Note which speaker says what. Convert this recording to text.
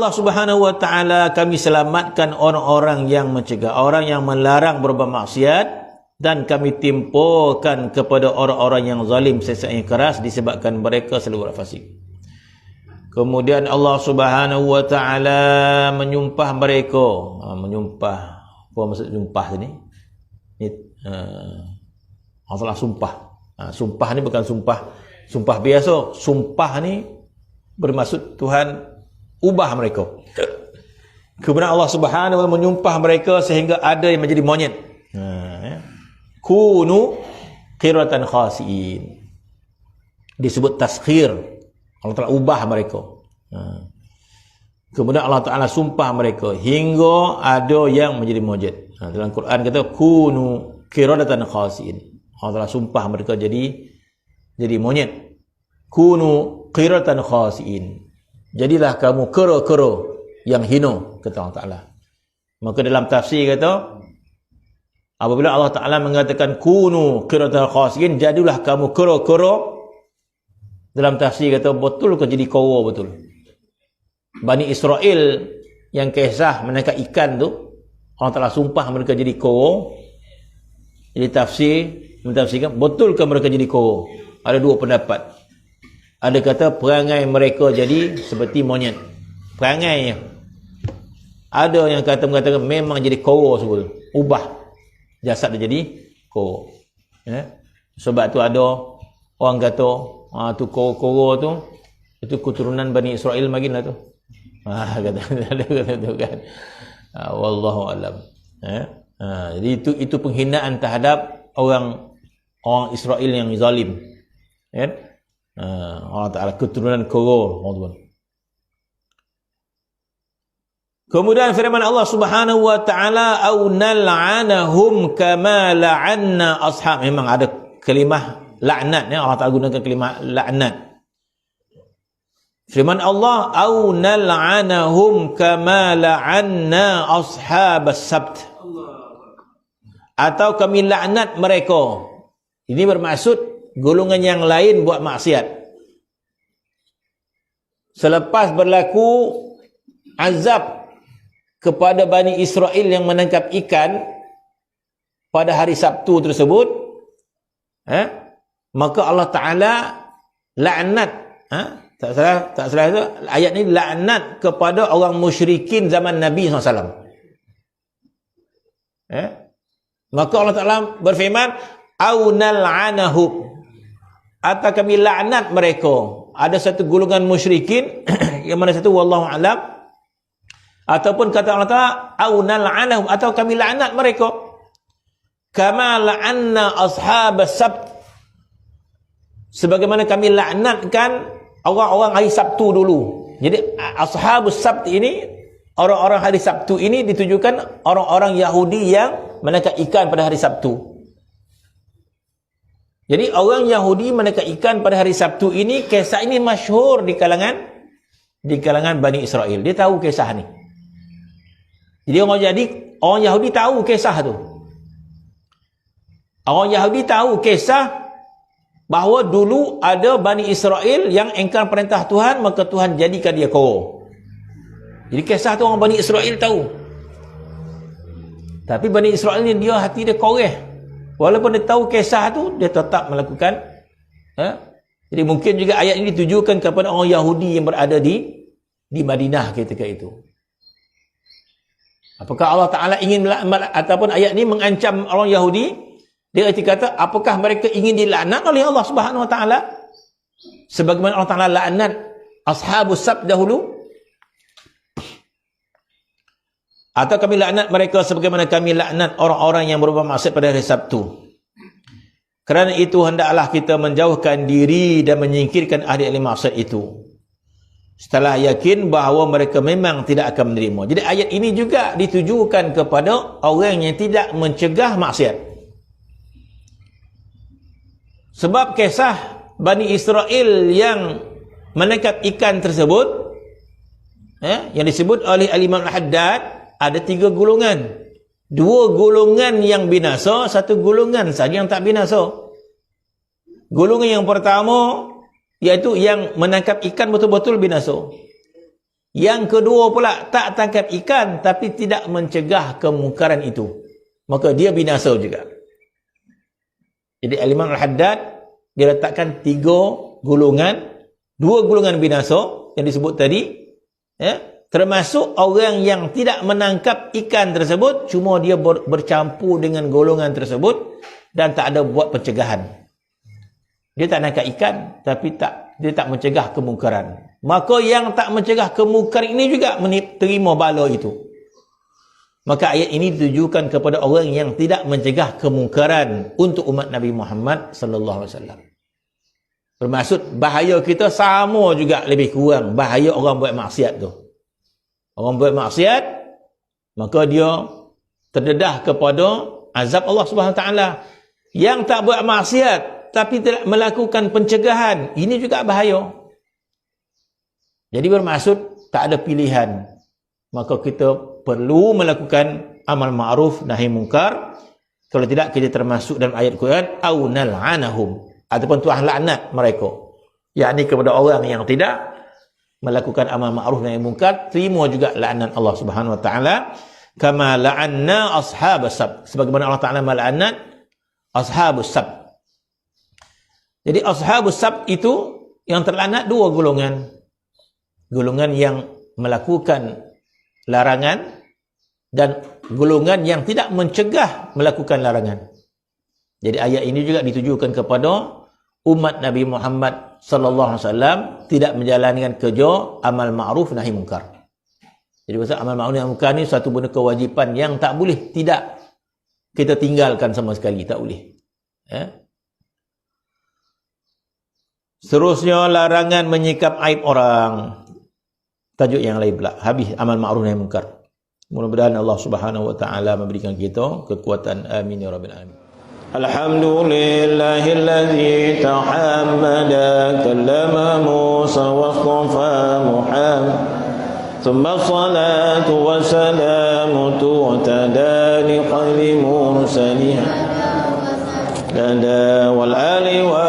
Speaker 1: Allah Subhanahu wa taala, kami selamatkan orang-orang yang mencegah, orang yang melarang berbuat maksiat, dan kami timpukan kepada orang-orang yang zalim siksa yang keras disebabkan mereka selalu berbuat fasik. Kemudian Allah Subhanahu wa taala menyumpah mereka. Menyumpah. Apa maksud sumpah sini? Ni Allah sumpah. Sumpah ni bukan sumpah biasa. Sumpah ni bermaksud Tuhan ubah mereka. Kemudian Allah Subhanahu wa taala menyumpah mereka sehingga ada yang menjadi monyet. Kunu qiratan khasiin. Disebut taskhir. Allah Ta'ala ubah mereka. Kemudian Allah Ta'ala sumpah mereka hingga ada yang menjadi monyet. Dalam Quran kata kunu qiradatan khasiin. Allah Ta'ala sumpah mereka jadi monyet. Kunu qiradatan khasiin. Jadilah kamu kera-kera yang hina, kata Allah Ta'ala. Maka dalam tafsir kata, apabila Allah Ta'ala mengatakan kunu qiradatan khasiin, jadilah kamu kera-kera, dalam tafsir kata betul ke jadi kera betul. Bani Israel yang kisah menangkap ikan tu, Allah Ta'ala sumpah mereka jadi kera. Jadi mentafsirkan betul ke mereka jadi kera? Ada dua pendapat. Ada kata perangai mereka jadi seperti monyet. Perangainya. Ada yang mengatakan memang jadi kera semua. Ubah jasad dia jadi kera. Ya? Sebab tu ada orang kata tu kera tu itu keturunan Bani Israel makin lah tu. Kata tu kan. Wallahu alam. Jadi itu penghinaan terhadap orang Israel yang zalim. Kan? Allah Ta'ala keturunan kera. Kemudian firman Allah Subhanahu wa taala, au nal'anahum kama la'anna ashab. Memang ada kalimah laknat, ya. Allah Ta'ala gunakan kalimah laknat. Firman Allah, au nal'anahum kama la'anna ashabas sabt. Atau kami laknat mereka. Ini bermaksud golongan yang lain buat maksiat. Selepas berlaku azab kepada Bani Israel yang menangkap ikan pada hari Sabtu tersebut, maka Allah Ta'ala laknat, tak salah itu ayat ni, laknat kepada orang musyrikin zaman Nabi SAW. Maka Allah Ta'ala berfirman, au nal'anahum, atau kami laknat mereka. Ada satu golongan musyrikin yang mana satu wallahu alam, ataupun kata Allah Ta'ala au nal'anahum, atau kami laknat mereka kama la'anna ashabas sabt, sebagaimana kami laknatkan orang-orang hari Sabtu dulu. Jadi ashabus sabt ini, orang-orang hari Sabtu ini ditujukan orang-orang Yahudi yang menangkap ikan pada hari Sabtu. Jadi orang Yahudi menangkap ikan pada hari Sabtu ini, kisah ini masyhur di kalangan Bani Israel. Dia tahu kisah ni. Jadi orang Yahudi tahu kisah tu. Orang Yahudi tahu kisah bahawa dulu ada Bani Israel yang engkar perintah Tuhan, maka Tuhan jadikan dia kera. Jadi kisah tu orang Bani Israel tahu. Tapi Bani Israel ni dia hati dia koreh. Walaupun dia tahu kisah tu, dia tetap melakukan. Jadi mungkin juga ayat ini ditujukan kepada orang Yahudi yang berada di Madinah ketika itu. Apakah Allah Ta'ala ingin, ataupun ayat ini mengancam orang Yahudi? Dia kata, apakah mereka ingin dilaknat oleh Allah Subhanahu Wa Ta'ala? Sebagaimana Allah Ta'ala laknat ashabus sabt dahulu? Atau kami laknat mereka sebagaimana kami laknat orang-orang yang berbuat maksiat pada hari Sabtu? Kerana itu hendaklah kita menjauhkan diri dan menyingkirkan ahli-ahli maksiat itu, setelah yakin bahawa mereka memang tidak akan menerima. Jadi ayat ini juga ditujukan kepada orang yang tidak mencegah maksiat. Sebab kisah Bani Israel yang menangkap ikan tersebut, yang disebut oleh Al-Imam Al-Haddad, ada 3 golongan. 2 golongan yang binasa, 1 golongan saja yang tak binasa. Golongan yang pertama, iaitu yang menangkap ikan betul-betul binasa. Yang kedua pula, tak tangkap ikan tapi tidak mencegah kemungkaran itu, maka dia binasa juga. Jadi Al-Imam Al-Haddad dia letakkan 3 golongan, 2 golongan binasa yang disebut tadi, ya, termasuk orang yang tidak menangkap ikan tersebut, cuma dia bercampur dengan golongan tersebut dan tak ada buat pencegahan. Dia tak nangkap ikan tapi dia tak mencegah kemungkaran. Maka yang tak mencegah kemungkaran ini juga terima bala itu. Maka ayat ini ditujukan kepada orang yang tidak mencegah kemungkaran untuk umat Nabi Muhammad sallallahu alaihi wasallam. Bermaksud bahaya kita sama juga lebih kurang bahaya orang buat maksiat tu. Orang buat maksiat, maka dia terdedah kepada azab Allah Subhanahu Wa Taala. Yang tak buat maksiat tapi tidak melakukan pencegahan, ini juga bahaya. Jadi bermaksud tak ada pilihan. Maka kita perlu melakukan amal ma'ruf nahi munkar. Kalau tidak, kita termasuk dalam ayat Quran au nal'anahum, ataupun Tuhan laknat mereka, yakni kepada orang yang tidak melakukan amal ma'ruf nahi munkar, terima juga laknat Allah Subhanahu Wa Taala. Kama la'anna ashabas sab, sebagaimana Allah Taala melaknat ashabus sab. Jadi ashabus sab itu yang terlaknat 2 golongan. Golongan yang melakukan larangan dan golongan yang tidak mencegah melakukan larangan. Jadi ayat ini juga ditujukan kepada umat Nabi Muhammad sallallahu alaihi wasallam tidak menjalankan kerja amal ma'ruf nahi munkar. Jadi pasal amal ma'ruf nahi munkar ni satu benda kewajipan yang tak boleh tidak kita tinggalkan sama sekali, tak boleh. Ya. Seterusnya larangan menyikap aib orang. Tajuk yang lain pula, habis amal ma'ruf nahi munkar. Mudah-mudahan Allah Subhanahu Wa Taala memberikan kita kekuatan. Amin ya rabbil alamin. Alhamdulillahilladzi tahammada kallama Musa wa astafa Muhammad. Thumma salatu wa salamu tu'tada li qalbi mursalih lada wal ali wa